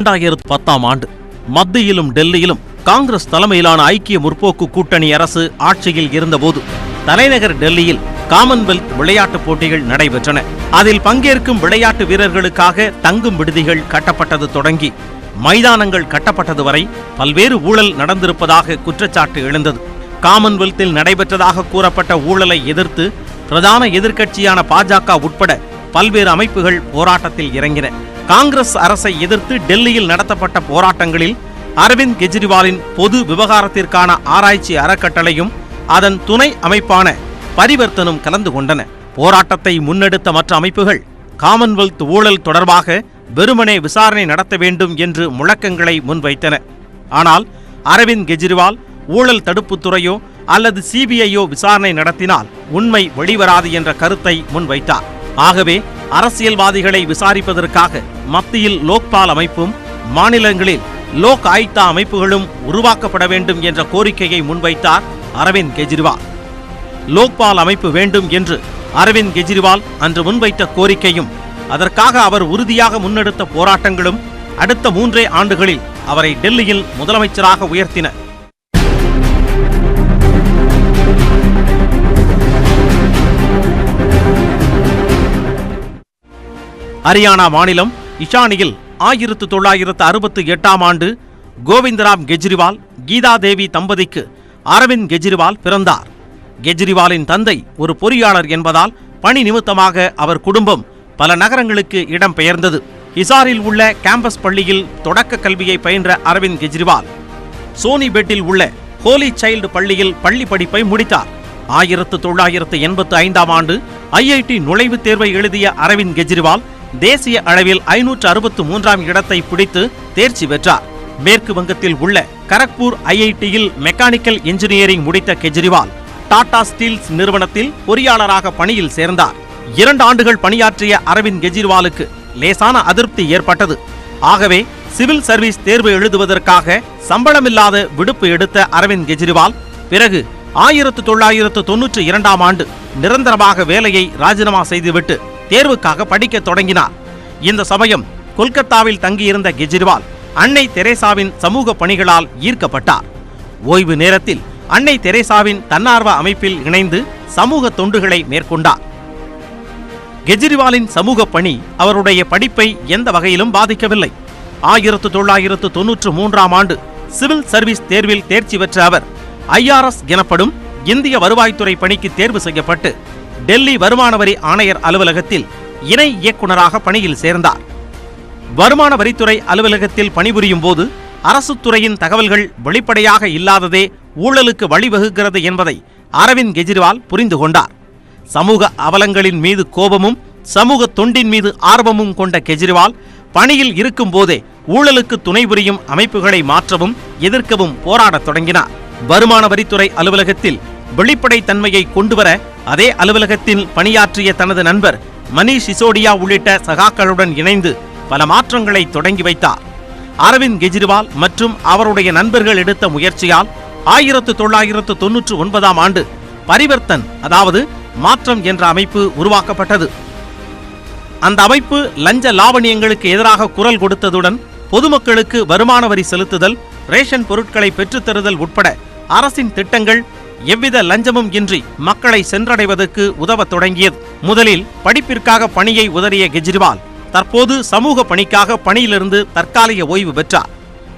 2010 ஆண்டு மத்தியிலும் டெல்லியிலும் காங்கிரஸ் தலைமையிலான ஐக்கிய முற்போக்கு கூட்டணி அரசு ஆட்சியில் இருந்தபோது தலைநகர் டெல்லியில் காமன்வெல்த் விளையாட்டுப் போட்டிகள் நடைபெற்றன. அதில் பங்கேற்கும் விளையாட்டு வீரர்களுக்காக தங்கும் விடுதிகள் கட்டப்பட்டது தொடங்கி மைதானங்கள் கட்டப்பட்டது வரை பல்வேறு ஊழல் நடந்திருப்பதாக குற்றச்சாட்டு எழுந்தது. காமன்வெல்த்தில் நடைபெற்றதாக கூறப்பட்ட ஊழலை எதிர்த்து பிரதான எதிர்க்கட்சியான பாஜக உட்பட பல்வேறு அமைப்புகள் போராட்டத்தில் இறங்கின. காங்கிரஸ் அரசை எதிர்த்து டெல்லியில் நடத்தப்பட்ட போராட்டங்களில் அரவிந்த் கெஜ்ரிவாலின் பொது விவகாரத்திற்கான ஆராய்ச்சி அறக்கட்டளையும் அதன் துணை அமைப்பான பரிவர்த்தனும் கலந்து கொண்டன. போராட்டத்தை முன்னெடுத்த மற்ற அமைப்புகள் காமன்வெல்த் ஊழல் தொடர்பாக வெறுமனே விசாரணை நடத்த வேண்டும் என்று முழக்கங்களை முன்வைத்தன. ஆனால் அரவிந்த் கெஜ்ரிவால் ஊழல் தடுப்புத்துறையோ அல்லது சிபிஐயோ விசாரணை நடத்தினால் உண்மை வெளிவராது என்ற கருத்தை முன்வைத்தார். ஆகவே அரசியல்வாதிகளை விசாரிப்பதற்காக மத்தியில் லோக்பால் அமைப்பும் மாநிலங்களில் லோக் ஆயுக்தா அமைப்புகளும் உருவாக்கப்பட வேண்டும் என்ற கோரிக்கையை முன்வைத்தார் அரவிந்த் கெஜ்ரிவால். லோக்பால் அமைப்பு வேண்டும் என்று அரவிந்த் கெஜ்ரிவால் அன்று முன்வைத்த கோரிக்கையும் அதற்காக அவர் உறுதியாக முன்னெடுத்த போராட்டங்களும் அடுத்த 3 ஆண்டுகளில் அவரை டெல்லியில் முதலமைச்சராக உயர்த்தின. ஹரியானா மாநிலம் இஷானியில் 1968 ஆண்டு கோவிந்தராம் கெஜ்ரிவால் கீதா தேவி தம்பதிக்கு அரவிந்த் கெஜ்ரிவால் பிறந்தார். கெஜ்ரிவாலின் தந்தை ஒரு பொறியாளர் என்பதால் பணி நிமித்தமாக அவர் குடும்பம் பல நகரங்களுக்கு இடம் பெயர்ந்தது. ஹிசாரில் உள்ள கேம்பஸ் பள்ளியில் தொடக்க கல்வியை பயின்ற அரவிந்த் கெஜ்ரிவால் சோனிபெட்டில் உள்ள ஹோலி சைல்டு பள்ளியில் பள்ளி படிப்பை முடித்தார். 1985 ஆண்டு ஐஐடி நுழைவுத் தேர்வை எழுதிய அரவிந்த் கெஜ்ரிவால் தேசிய அளவில் 563ஆம் இடத்தை பிடித்து தேர்ச்சி பெற்றார். மேற்கு வங்கத்தில் உள்ள கரக்பூர் ஐஐடியில் மெக்கானிக்கல் இன்ஜினியரிங் முடித்த கெஜ்ரிவால் டாடா ஸ்டீல்ஸ் நிறுவனத்தில் பொறியாளராக பணியில் சேர்ந்தார். 2 ஆண்டுகள் பணியாற்றிய அரவிந்த் கெஜ்ரிவாலுக்கு லேசான அதிருப்தி ஏற்பட்டது. ஆகவே சிவில் சர்வீஸ் தேர்வு எழுதுவதற்காக சம்பளமில்லாத விடுப்பு எடுத்த அரவிந்த் கெஜ்ரிவால் பிறகு 1992ஆம் ஆண்டு நிரந்தரமாக வேலையை ராஜினாமா செய்துவிட்டு தேர்வுக்காக படிக்க தொடங்கினார். இந்த சமயம் கொல்கத்தாவில் தங்கியிருந்த கெஜ்ரிவால் அன்னை தெரேசாவின் சமூக பணிகளால் ஈர்க்கப்பட்டார். ஓய்வு நேரத்தில் அன்னை தெரேசாவின் தன்னார்வ அமைப்பில் இணைந்து சமூக தொண்டுகளை மேற்கொண்டார். கெஜ்ரிவாலின் சமூக பணி அவருடைய படிப்பை எந்த வகையிலும் பாதிக்கவில்லை. 1993ஆம் ஆண்டு சிவில் சர்வீஸ் தேர்வில் தேர்ச்சி பெற்ற அவர் IRS எனப்படும் இந்திய வருவாய்த்துறை பணிக்கு தேர்வு செய்யப்பட்டு டெல்லி வருமான வரி ஆணையர் அலுவலகத்தில் இணை இயக்குநராக பணியில் சேர்ந்தார். வருமான வரித்துறை அலுவலகத்தில் பணிபுரியும் போது அரசு துறையின் தகவல்கள் வெளிப்படையாக இல்லாததே ஊழலுக்கு வழிவகுக்கிறது என்பதை அரவிந்த் கெஜ்ரிவால் புரிந்து கொண்டார். சமூக அவலங்களின் மீது கோபமும் சமூக தொண்டின் மீது ஆர்வமும் கொண்ட கெஜ்ரிவால் பணியில் இருக்கும் போதே ஊழலுக்கு துணை புரியும் அமைப்புகளை மாற்றவும் எதிர்க்கவும் போராடத் தொடங்கினார். வருமான வரித்துறை அலுவலகத்தில் வெளிப்படைத்தன்மையை கொண்டுவர அதே அலுவலகத்தில் பணியாற்றிய தனது நண்பர் மணீஷ் சிசோடியா உள்ளிட்ட சகாக்களுடன் இணைந்து பல மாற்றங்களை தொடங்கி வைத்தார். அரவிந்த் கெஜ்ரிவால் மற்றும் அவருடைய நண்பர்கள் எடுத்த முயற்சியால் 1999ஆம் ஆண்டு பரிவர்த்தன் அதாவது மாற்றம் என்ற அமைப்பு உருவாக்கப்பட்டது. அந்த அமைப்பு லஞ்ச லாவணியங்களுக்கு எதிராக குரல் கொடுத்ததுடன் பொதுமக்களுக்கு வருமான வரி செலுத்துதல், ரேஷன் பொருட்களை பெற்றுத்தருதல் உட்பட அரசின் திட்டங்கள் எவ்வித லஞ்சமும் இன்றி மக்களை சென்றடைவதற்கு உதவத் தொடங்கியது. முதலில் படிப்பிற்காக பணியை உதறிய கெஜ்ரிவால் தற்போது சமூக பணிக்காக பணியிலிருந்து தற்காலிக ஓய்வு பெற்றார்.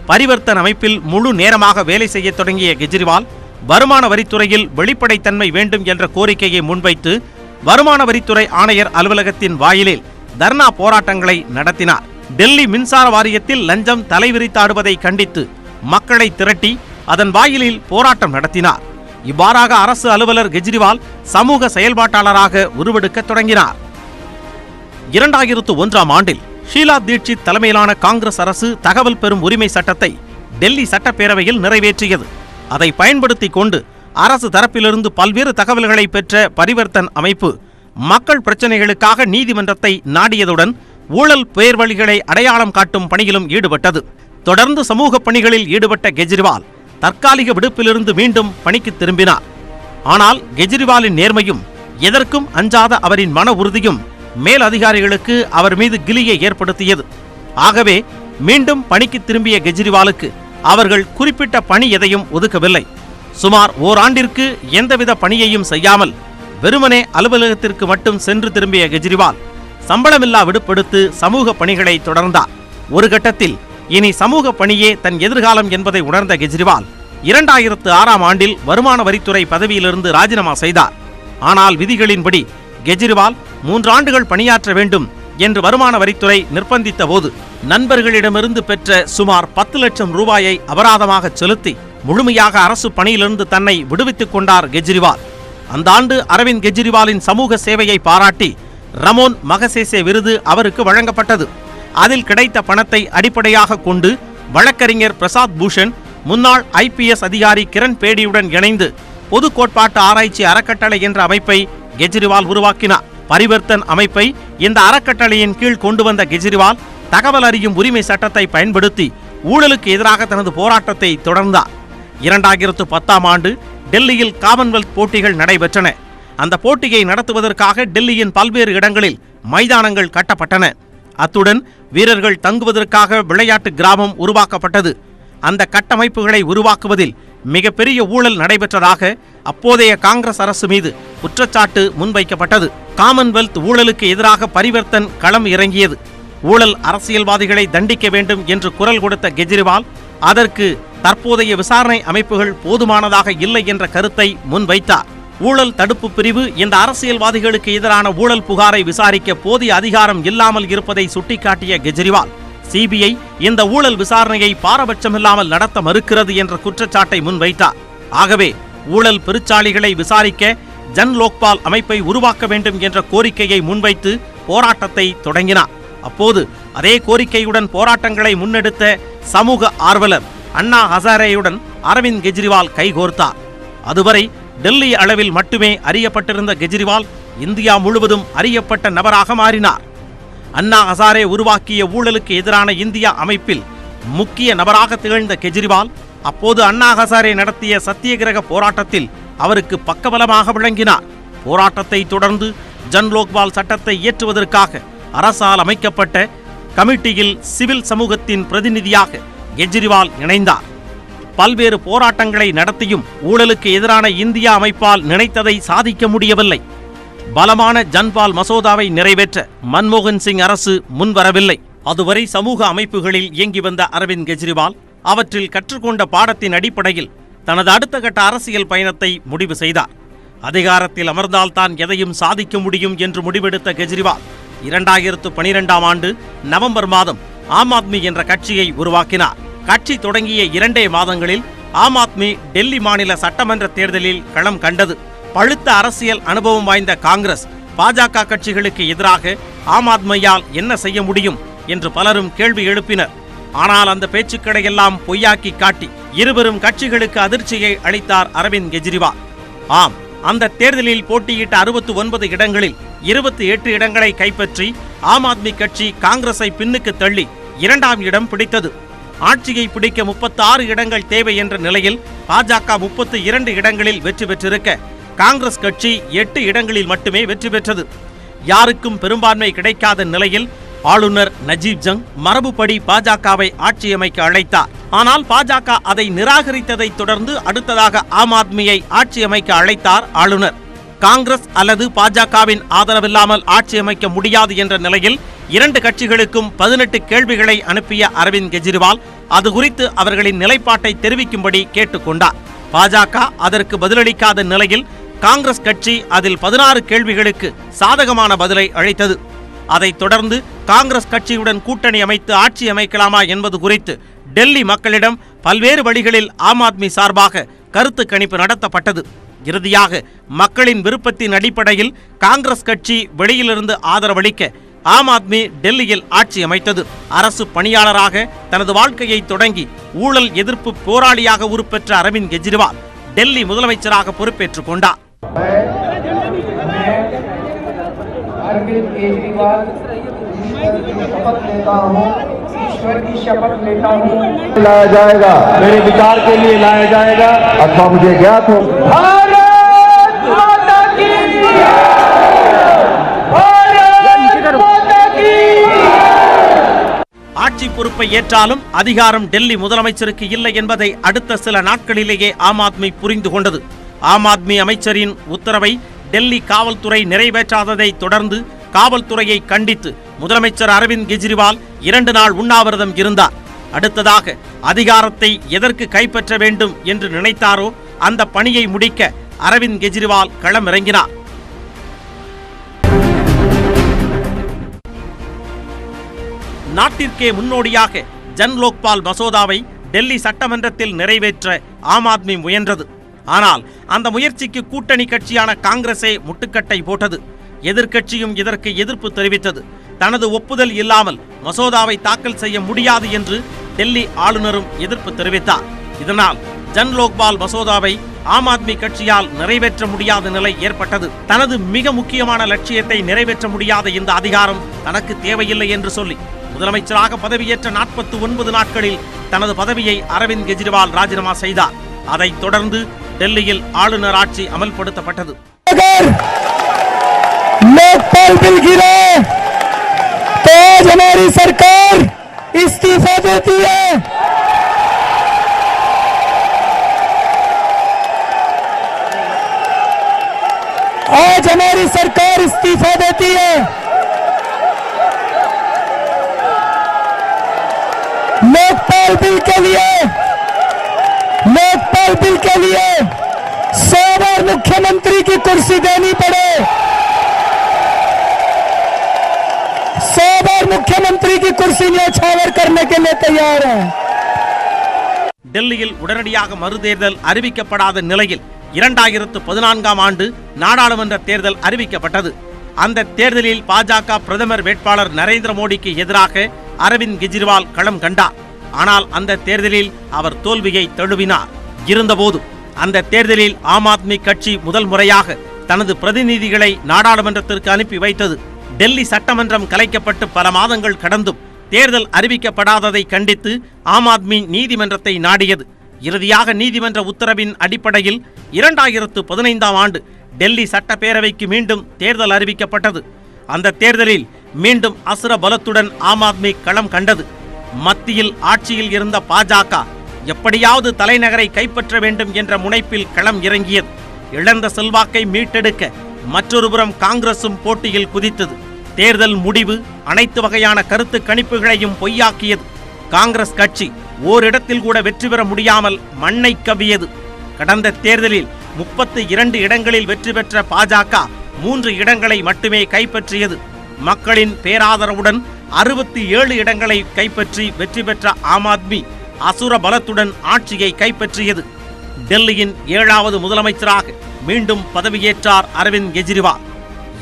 பரிவர்த்தன் அமைப்பில் முழு நேரமாக வேலை செய்ய தொடங்கிய கெஜ்ரிவால் வருமான வரித்துறையில் வெளிப்படைத்தன்மை வேண்டும் என்ற கோரிக்கையை முன்வைத்து வருமான வரித்துறை ஆணையர் அலுவலகத்தின் வாயிலில் தர்ணா போராட்டங்களை நடத்தினார். டெல்லி மின்சார வாரியத்தில் லஞ்சம் தலைவிரித்தாடுவதை கண்டித்து மக்களை திரட்டி அதன் வாயிலில் போராட்டம் நடத்தினார். இவ்வாறாக அரசு அலுவலர் கெஜ்ரிவால் சமூக செயல்பாட்டாளராக உருவெடுக்க தொடங்கினார். 2001ஆம் ஆண்டில் ஷீலா தீட்சித் தலைமையிலான காங்கிரஸ் அரசு தகவல் பெறும் உரிமை சட்டத்தை டெல்லி சட்டப்பேரவையில் நிறைவேற்றியது. அதை பயன்படுத்திக் கொண்டு அரசு தரப்பிலிருந்து பல்வேறு தகவல்களை பெற்ற பரிவர்த்தன் அமைப்பு மக்கள் பிரச்சினைகளுக்காக நீதிமன்றத்தை நாடியதுடன் ஊழல் பேர்வழிகளை அடையாளம் காட்டும் பணியிலும் ஈடுபட்டது. தொடர்ந்து சமூக பணிகளில் ஈடுபட்ட கெஜ்ரிவால் தற்காலிக விடுப்பிலிருந்து மீண்டும் பணிக்கு திரும்பினார். ஆனால் கெஜ்ரிவாலின் நேர்மையும் எதற்கும் அஞ்சாத அவரின் மன உறுதியும் மேல் அதிகாரிகளுக்கு அவர் மீது கிலியை ஏற்படுத்தியது. ஆகவே மீண்டும் பணிக்கு திரும்பிய கெஜ்ரிவாலுக்கு அவர்கள் குறிப்பிட்ட பணி எதையும் ஒதுக்கவில்லை. சுமார் ஓராண்டிற்கு எந்தவித பணியையும் செய்யாமல் வெறுமனே அலுவலகத்திற்கு மட்டும் சென்று திரும்பிய கெஜ்ரிவால் சம்பளமில்லா விடுப்பெடுத்து சமூக பணிகளை தொடர்ந்தார். ஒரு கட்டத்தில் இனி சமூக பணியே தன் எதிர்காலம் என்பதை உணர்ந்த கெஜ்ரிவால் 2006ஆம் ஆண்டில் வருமான வரித்துறை பதவியிலிருந்து ராஜினாமா செய்தார். ஆனால் விதிகளின்படி கெஜ்ரிவால் 3 ஆண்டுகள் பணியாற்ற வேண்டும் என்று வருமான வரித்துறை நிர்பந்தித்த போது நண்பர்களிடமிருந்து பெற்ற சுமார் 10 லட்சம் ரூபாயை அபராதமாக செலுத்தி முழுமையாக அரசு பணியிலிருந்து தன்னை விடுவித்துக் கொண்டார் கெஜ்ரிவால். அந்த ஆண்டு அரவிந்த் கெஜ்ரிவாலின் சமூக சேவையை பாராட்டி ரமோன் மகசேசே விருது அவருக்கு வழங்கப்பட்டது. அதில் கிடைத்த பணத்தை அடிப்படையாக கொண்டு வழக்கறிஞர் பிரசாத் பூஷன் முன்னாள் IPS அதிகாரி கிரண் பேடியுடன் இணைந்து பொது கோட்பாட்டு ஆராய்ச்சி அறக்கட்டளை என்ற அமைப்பை கெஜ்ரிவால் உருவாக்கினார். பரிவர்த்தன் அமைப்பை இந்த அறக்கட்டளையின் கீழ் கொண்டு வந்த கெஜ்ரிவால் தகவல் அறியும் உரிமை சட்டத்தை பயன்படுத்தி ஊழலுக்கு எதிராக தனது போராட்டத்தை தொடர்ந்தார். 2010ஆம் ஆண்டு டெல்லியில் காமன்வெல்த் போட்டிகள் நடைபெற்றன. அந்த போட்டியை நடத்துவதற்காக டெல்லியின் பல்வேறு இடங்களில் மைதானங்கள் கட்டப்பட்டன. அத்துடன் வீரர்கள் தங்குவதற்காக விளையாட்டு கிராமம் உருவாக்கப்பட்டது. அந்த கட்டமைப்புகளை உருவாக்குவதில் மிகப்பெரிய ஊழல் நடைபெற்றதாக அப்போதைய காங்கிரஸ் அரசு மீது குற்றச்சாட்டு முன்வைக்கப்பட்டது. காமன்வெல்த் ஊழலுக்கு எதிராக பரிவர்த்தன் களம் இறங்கியது. ஊழல் அரசியல்வாதிகளை தண்டிக்க வேண்டும் என்று குரல் கொடுத்த கெஜ்ரிவால் அதற்கு தற்போதைய விசாரணை அமைப்புகள் போதுமானதாக இல்லை என்ற கருத்தை முன்வைத்தார். ஊழல் தடுப்பு பிரிவு இந்த அரசியல்வாதிகளுக்கு எதிரான ஊழல் புகாரை விசாரிக்க போதிய அதிகாரம் இல்லாமல் இருப்பதை சுட்டிக்காட்டிய கெஜ்ரிவால் CBI இந்த ஊழல் விசாரணையை பாரபட்சமில்லாமல் நடத்த மறுக்கிறது என்ற குற்றச்சாட்டை முன்வைத்தார். ஆகவே ஊழல் பெருச்சாளிகளை விசாரிக்க ஜன் லோக்பால் அமைப்பை உருவாக்க வேண்டும் என்ற கோரிக்கையை முன்வைத்து போராட்டத்தை தொடங்கினார். அப்போது அதே கோரிக்கையுடன் போராட்டங்களை முன்னெடுத்த சமூக ஆர்வலர் அண்ணா ஹசாரேயுடன் அரவிந்த் கெஜ்ரிவால் கைகோர்த்தார். அதுவரை டெல்லி அளவில் மட்டுமே அறியப்பட்டிருந்த கெஜ்ரிவால் இந்தியா முழுவதும் அறியப்பட்ட நபராக மாறினார். அண்ணா ஹசாரே உருவாக்கிய ஊழலுக்கு எதிரான இந்தியா அமைப்பில் முக்கிய நபராக திகழ்ந்த கெஜ்ரிவால் அப்போது அண்ணா ஹசாரே நடத்திய சத்தியகிரக போராட்டத்தில் அவருக்கு பக்கபலமாக விளங்கினார். போராட்டத்தை தொடர்ந்து ஜன் லோக்பால் சட்டத்தை இயற்றுவதற்காக அரசால் அமைக்கப்பட்ட கமிட்டியில் சிவில் சமூகத்தின் பிரதிநிதியாக கெஜ்ரிவால் இணைந்தார். பல்வேறு போராட்டங்களை நடத்தியும் ஊழலுக்கு எதிரான இந்தியா அமைப்பால் நினைத்ததை சாதிக்க முடியவில்லை. பலமான ஜன்பால் மசோதாவை நிறைவேற்ற மன்மோகன் சிங் அரசு முன்வரவில்லை. அதுவரை சமூக அமைப்புகளில் இயங்கி வந்த அரவிந்த் கெஜ்ரிவால் அவற்றில் கற்றுக்கொண்ட பாடத்தின் அடிப்படையில் தனது அடுத்த கட்ட அரசியல் பயணத்தை முடிவு செய்தார். அதிகாரத்தில் அமர்ந்தால் தான் எதையும் சாதிக்க முடியும் என்று முடிவெடுத்த கெஜ்ரிவால் 2012ஆம் ஆண்டு நவம்பர் மாதம் ஆம் ஆத்மி என்ற கட்சியை உருவாக்கினார். கட்சி தொடங்கிய 2 மாதங்களில் ஆம் ஆத்மி டெல்லி மாநில சட்டமன்ற தேர்தலில் களம் கண்டது. பழுத்த அரசியல் அனுபவம் வாய்ந்த காங்கிரஸ் பாஜக கட்சிகளுக்கு எதிராக ஆம் ஆத்மியால் என்ன செய்ய முடியும் என்று பலரும் கேள்வி எழுப்பினர். ஆனால் அந்த பேச்சுக்களை எல்லாம் பொய்யாக்கி காட்டி இருவரும் கட்சிகளுக்கு அதிர்ச்சியை அளித்தார் அரவிந்த் கெஜ்ரிவால். ஆம், அந்த தேர்தலில் போட்டியிட்ட 69 இடங்களில் 28 இடங்களை கைப்பற்றி ஆம் ஆத்மி கட்சி காங்கிரஸை பின்னுக்கு தள்ளி 2ஆம் இடம் பிடித்தது. ஆட்சியை பிடிக்க 36 இடங்கள் தேவை என்ற நிலையில் பாஜக 32 இடங்களில் வெற்றி பெற்றிருக்க காங்கிரஸ் கட்சி 8 இடங்களில் மட்டுமே வெற்றி பெற்றது. யாருக்கும் பெரும்பான்மை கிடைக்காத நிலையில் ஆளுநர் நஜீப் ஜங் மரபுப்படி பாஜகவை ஆட்சியமைக்க அழைத்தார். ஆனால் பாஜக அதை நிராகரித்ததை தொடர்ந்து அடுத்ததாக ஆம் ஆத்மியை ஆட்சியமைக்க அழைத்தார் ஆளுநர். காங்கிரஸ் அல்லது பாஜகவின் ஆதரவில்லாமல் ஆட்சியமைக்க முடியாது என்ற நிலையில் 2 கட்சிகளுக்கும் 18 கேள்விகளை அனுப்பிய அரவிந்த் கெஜ்ரிவால் அது குறித்து அவர்களின் நிலைப்பாட்டை தெரிவிக்கும்படி கேட்டுக்கொண்டார். பாஜக அதற்கு பதிலளிக்காத நிலையில் காங்கிரஸ் கட்சி அதில் 16 கேள்விகளுக்கு சாதகமான பதிலை அளித்தது. அதைத் தொடர்ந்து காங்கிரஸ் கட்சியுடன் கூட்டணி அமைத்து ஆட்சி அமைக்கலாமா என்பது குறித்து டெல்லி மக்களிடம் பல்வேறு வழிகளில் ஆம் ஆத்மி சார்பாக கருத்து கணிப்பு நடத்தப்பட்டது. இறுதியாக மக்களின் விருப்பத்தின் அடிப்படையில் காங்கிரஸ் கட்சி வெளியிலிருந்து ஆதரவளிக்க ஆம் ஆத்மி டெல்லியில் ஆட்சி அமைத்தது. அரசு பணியாளராக தனது வாழ்க்கையை தொடங்கி ஊழல் எதிர்ப்பு போராளியாக உருப்பெற்ற அரவிந்த் கெஜ்ரிவால் டெல்லி முதலமைச்சராக பொறுப்பேற்றுக் கொண்டார். लाया जाएगा, मेरे विचार के लिए लाया जाएगा अथवा मुझे ज्ञात हो। भारत माता की ஆட்சி ஆட்சி பொறுப்பை ஏற்றாலும் அதிகாரம் டெல்லி முதலமைச்சருக்கு இல்லை என்பதை அடுத்த சில நாட்களிலேயே ஆம் ஆத்மி புரிந்து கொண்டது. ஆம் ஆத்மி அமைச்சரின் உத்தரவை டெல்லி காவல்துறை நிறைவேற்றாததை தொடர்ந்து காவல்துறையை கண்டித்து முதலமைச்சர் அரவிந்த் கெஜ்ரிவால் 2 நாள் உண்ணாவிரதம் இருந்தார். அடுத்ததாக அதிகாரத்தை எதற்கு கைப்பற்ற வேண்டும் என்று நினைத்தாரோ அந்த பணியை முடிக்க அரவிந்த் கெஜ்ரிவால் களமிறங்கினார். நாட்டிற்கே முன்னோடியாக ஜன் லோக்பால் மசோதாவை டெல்லி சட்டமன்றத்தில் நிறைவேற்ற ஆம் ஆத்மி முயன்றது. ஆனால் அந்த முயற்சிக்கு கூட்டணி கட்சியான காங்கிரஸே முட்டுக்கட்டை போட்டது. எதிர்க்கட்சியும் இதற்கு எதிர்ப்பு தெரிவித்தது. தனது ஒப்புதல் இல்லாமல் மசோதாவை தாக்கல் செய்ய முடியாது என்று டெல்லி ஆளுநரும் எதிர்ப்பு தெரிவித்தார். இதனால் ஜன் லோக்பால் மசோதாவை ஆம் ஆத்மி கட்சியால் நிறைவேற்ற முடியாத நிலை ஏற்பட்டது. தனது மிக முக்கியமான லட்சியத்தை நிறைவேற்ற முடியாத இந்த அதிகாரம் தனக்கு தேவையில்லை என்று சொல்லி முதலமைச்சராக பதவியேற்ற 49 நாட்களில் தனது பதவியை அரவிந்த் கெஜ்ரிவால் ராஜினாமா செய்தார். அதைத் தொடர்ந்து டெல்லியில் ஆளுநர் ஆட்சி அமல்படுத்தப்பட்டது. लोकपाल बिल गिरा तो आज हमारी सरकार इस्तीफा देती है। आज हमारी सरकार इस्तीफा देती है। लोकपाल बिल के लिए 100 बार मुख्यमंत्री की कुर्सी देनी पड़े, 100 बार मुख्यमंत्री की कुर्सी न्यौछावर करने के लिए तैयार है। டெல்லியில் உடனடியாக மறுதேர்தல் அறிவிக்கப்படாத நிலையில் 2014ஆம் ஆண்டு நாடாளுமன்ற தேர்தல் அறிவிக்கப்பட்டது. அந்த தேர்தலில் பாஜக பிரதமர் வேட்பாளர் நரேந்திர மோடிக்கு எதிராக அரவிந்த் கெஜ்ரிவால் களம் கண்டார். ஆனால் அந்த தேர்தலில் அவர் தோல்வியை தழுவினார். இருந்தபோதும் அந்த தேர்தலில் ஆம் ஆத்மி கட்சி முதல் முறையாக தனது பிரதிநிதிகளை நாடாளுமன்றத்திற்கு அனுப்பி வைத்தது. டெல்லி சட்டமன்றம் கலைக்கப்பட்டு பல மாதங்கள் கடந்தும் தேர்தல் அறிவிக்கப்படாததை கண்டித்து ஆம் ஆத்மி நீதிமன்றத்தை நாடியது. இறுதியாக நீதிமன்ற உத்தரவின் அடிப்படையில் 2015ஆம் ஆண்டு டெல்லி சட்டப்பேரவைக்கு மீண்டும் தேர்தல் அறிவிக்கப்பட்டது. அந்த தேர்தலில் மீண்டும் அசுர பலத்துடன் ஆம் ஆத்மி களம் கண்டது. மத்தியில் ஆட்சியில் இருந்த பாஜக எப்படியாவது தலைநகரை கைப்பற்ற வேண்டும் என்ற முனைப்பில் களம் இறங்கியது. இழந்த செல்வாக்கை மீட்டெடுக்க மற்றொருபுறம் காங்கிரசும் போட்டியில் குதித்தது. தேர்தல் முடிவு அனைத்து வகையான கருத்து கணிப்புகளையும் பொய்யாக்கியது. காங்கிரஸ் கட்சி ஓரிடத்தில் கூட வெற்றி பெற முடியாமல் மண்ணை கவ்வியது. கடந்த தேர்தலில் 32 இடங்களில் வெற்றி பெற்ற பாஜக 3 இடங்களை மட்டுமே கைப்பற்றியது. மக்களின் பேராதரவுடன் 67 இடங்களை கைப்பற்றி வெற்றி பெற்ற ஆம் ஆத்மி அசுர பலத்துடன் ஆட்சியை கைப்பற்றியது. டெல்லியின் 7வது முதலமைச்சராக மீண்டும் பதவியேற்றார் அரவிந்த் கெஜ்ரிவால்.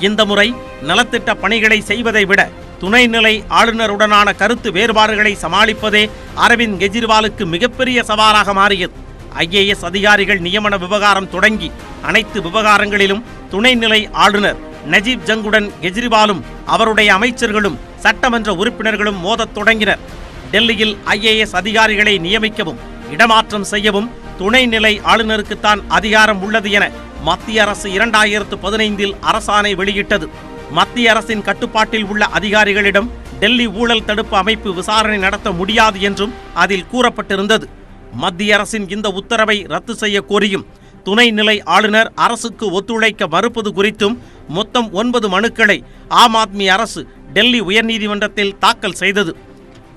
இந்த முறை நலத்திட்ட பணிகளை செய்வதை விட துணைநிலை ஆளுநருடனான கருத்து வேறுபாடுகளை சமாளிப்பதே அரவிந்த் கெஜ்ரிவாலுக்கு மிகப்பெரிய சவாலாக மாறியது. IAS அதிகாரிகள் நியமன விவகாரம் தொடங்கி அனைத்து விவகாரங்களிலும் துணைநிலை ஆளுநர் நஜீப் ஜங்குடன் கெஜ்ரிவாலும் அவருடைய அமைச்சர்களும் சட்டமன்ற உறுப்பினர்களும் மோதத் தொடங்கினர். டெல்லியில் IAS அதிகாரிகளை நியமிக்கவும் இடமாற்றம் செய்யவும் துணைநிலை ஆளுநருக்குத்தான் அதிகாரம் உள்ளது என மத்திய அரசு 2015இல் அரசாணை வெளியிட்டது. மத்திய அரசின் கட்டுப்பாட்டில் உள்ள அதிகாரிகளிடம் டெல்லி ஊழல் தடுப்பு அமைப்பு விசாரணை நடத்த முடியாது என்றும் அதில் கூறப்பட்டிருந்தது. மத்திய அரசின் இந்த உத்தரவை ரத்து செய்ய கோரியும் துணைநிலை ஆளுநர் அரசுக்கு ஒத்துழைக்க மறுப்பது குறித்தும் மொத்தம் 9 மனுக்களை ஆம் ஆத்மி அரசு டெல்லி உயர்நீதிமன்றத்தில் தாக்கல் செய்தது.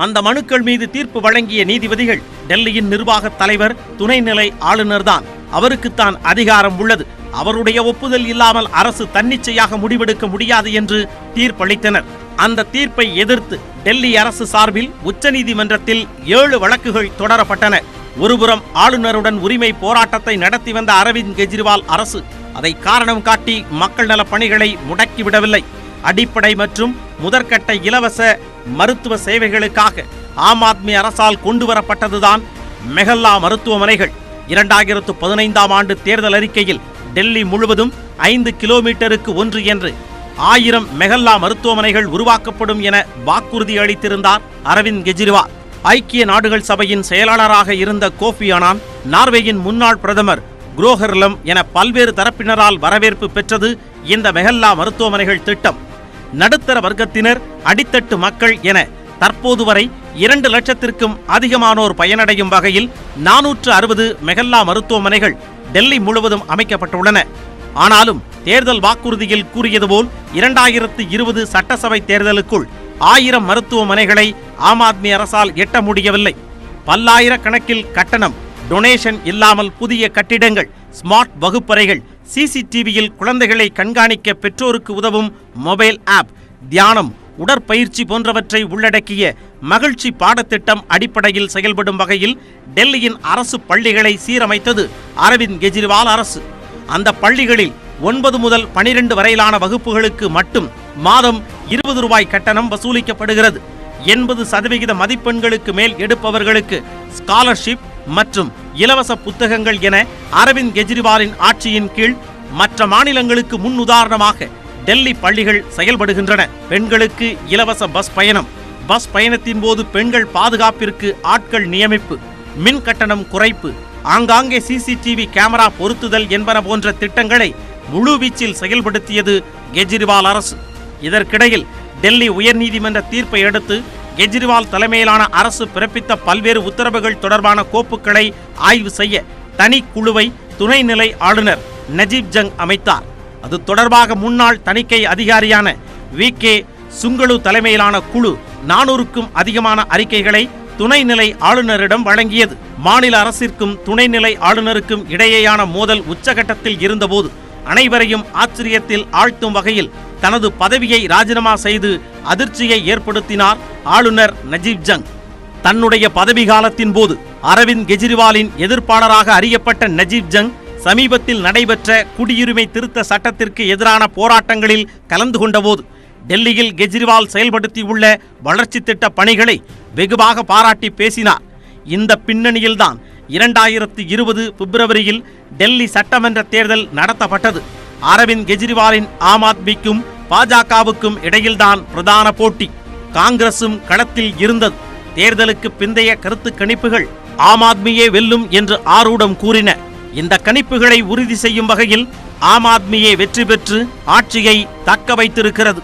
அந்த மனுக்கள் மீது தீர்ப்பு வழங்கிய நீதிபதிகள் டெல்லியின் நிர்வாக தலைவர் துணைநிலை ஆளுநர்தான், அவருக்குத்தான் அதிகாரம் உள்ளது, அவருடைய ஒப்புதல் இல்லாமல் அரசு தன்னிச்சையாக முடிவெடுக்க முடியாது என்று தீர்ப்பளித்தனர். அந்த தீர்ப்பை எதிர்த்து டெல்லி அரசு சார்பில் உச்சநீதிமன்றத்தில் 7 வழக்குகள் தொடரப்பட்டன. ஒருபுறம் ஆளுநருடன் உரிமை போராட்டத்தை நடத்தி வந்த அரவிந்த் கெஜ்ரிவால் அரசு அதை காரணம் காட்டி மக்கள் நல பணிகளை முடக்கிவிடவில்லை. அடிப்படை மற்றும் முதற்கட்ட இலவச மருத்துவ சேவைகளுக்காக ஆம் ஆத்மி அரசால் கொண்டுவரப்பட்டதுதான் மெஹல்லா மருத்துவமனைகள். 2015ஆம் ஆண்டு தேர்தல் அறிக்கையில் டெல்லி முழுவதும் 5 கிலோமீட்டருக்கு 1 என்று 1000 மெஹல்லா மருத்துவமனைகள் உருவாக்கப்படும் என வாக்குறுதி அளித்திருந்தார் அரவிந்த் கெஜ்ரிவால். ஐக்கிய நாடுகள் சபையின் செயலாளராக இருந்த கோஃபி அனான், நார்வேயின் முன்னாள் பிரதமர் குரோஹர்லம் என பல்வேறு தரப்பினரால் வரவேற்பு பெற்றது இந்த மெஹல்லா மருத்துவமனைகள் திட்டம். நடுத்தர வர்க்கத்தினர், அடித்தட்டு மக்கள் என தற்போது வரை 2 லட்சத்திற்கும் அதிகமானோர் பயனடையும் வகையில் 460 மெகல்லா மருத்துவமனைகள் டெல்லி முழுவதும் அமைக்கப்பட்டுள்ளன. ஆனாலும் தேர்தல் வாக்குறுதியில் கூறியது போல் 2020 சட்டசபை தேர்தலுக்குள் 1000 மருத்துவமனைகளை ஆம் ஆத்மி அரசால் எட்ட முடியவில்லை. பல்லாயிரக்கணக்கில் கட்டணம், டொனேஷன் இல்லாமல் புதிய கட்டிடங்கள், ஸ்மார்ட் வகுப்பறைகள், சிசிடிவியில் குழந்தைகளை கண்காணிக்க பெற்றோருக்கு உதவும் மொபைல் ஆப், தியானம், உடற்பயிற்சி போன்றவற்றை உள்ளடக்கிய மகிழ்ச்சி பாடத்திட்டம் அடிப்படையில் செயல்படும் வகையில் டெல்லியின் அரசு பள்ளிகளை சீரமைத்தது அரவிந்த் கெஜ்ரிவால் அரசு. அந்த பள்ளிகளில் 9 முதல் 12 வரையிலான வகுப்புகளுக்கு மட்டும் மாதம் 20 ரூபாய் கட்டணம் வசூலிக்கப்படுகிறது. 80% மதிப்பெண்களுக்கு மேல் எடுப்பவர்களுக்கு ஸ்காலர்ஷிப் மற்றும் இலவச புத்தகங்கள் என அரவிந்த் கெஜ்ரிவாலின் ஆட்சியின் கீழ் மற்ற மாநிலங்களுக்கு முன் உதாரணமாக டெல்லி பள்ளிகள் செயல்படுகின்றன. பெண்களுக்கு இலவச பஸ் பயணம், பஸ் பயணத்தின் போது பெண்கள் பாதுகாப்பிற்கு ஆட்கள் நியமிப்பு, மின் கட்டணம் குறைப்பு, ஆங்காங்கே சிசிடிவி கேமரா பொருத்துதல் என்பன போன்ற திட்டங்களை முழுவீச்சில் செயல்படுத்தியது கெஜ்ரிவால் அரசு. இதற்கிடையில் டெல்லி உயர்நீதிமன்ற தீர்ப்பை அடுத்து கெஜ்ரிவால் தலைமையிலான அரசு பிறப்பித்த பல்வேறு உத்தரவுகள் தொடர்பான கோப்புகளை ஆய்வு செய்ய தனி குழுவை துணைநிலை ஆளுநர் நஜீப் ஜங் அமைத்தார். அது தொடர்பாக முன்னாள் தணிக்கை அதிகாரியான வி.கே. சுங்களு தலைமையிலான குழு 400க்கும் அதிகமான அறிக்கைகளை துணைநிலை ஆளுநரிடம் வழங்கியது. மாநில அரசிற்கும் துணைநிலை ஆளுநருக்கும் இடையேயான மோதல் உச்சகட்டத்தில் இருந்தபோது அனைவரையும் ஆச்சரியத்தில் ஆழ்த்தும் வகையில் தனது பதவியை ராஜினாமா செய்து அதிர்ச்சியை ஏற்படுத்தினார் ஆளுநர் நஜீப் ஜங். தன்னுடைய பதவி காலத்தின் போது அரவிந்த் கெஜ்ரிவாலின் எதிர்ப்பாளராக அறியப்பட்ட நஜீப் ஜங் சமீபத்தில் நடைபெற்ற குடியுரிமை திருத்த சட்டத்திற்கு எதிரான போராட்டங்களில் கலந்து கொண்டபோது டெல்லியில் கெஜ்ரிவால் செயல்படுத்தியுள்ள வளர்ச்சி திட்ட பணிகளை வெகுவாக பாராட்டி பேசினார். இந்த பின்னணியில்தான் 2020 பிப்ரவரியில் டெல்லி சட்டமன்ற தேர்தல் நடத்தப்பட்டது. அரவிந்த் கெஜ்ரிவாலின் ஆம் ஆத்மிக்கும் பாஜகவுக்கும் இடையில்தான் பிரதான போட்டி. காங்கிரசும் களத்தில் இருந்தது. தேர்தலுக்கு பிந்தைய கருத்து கணிப்புகள் ஆம் ஆத்மியே வெல்லும் என்று ஆரூடம் கூறின. இந்த கணிப்புகளை உறுதி செய்யும் வகையில் ஆம் ஆத்மியே வெற்றி பெற்று ஆட்சியை தக்க வைத்திருக்கிறது.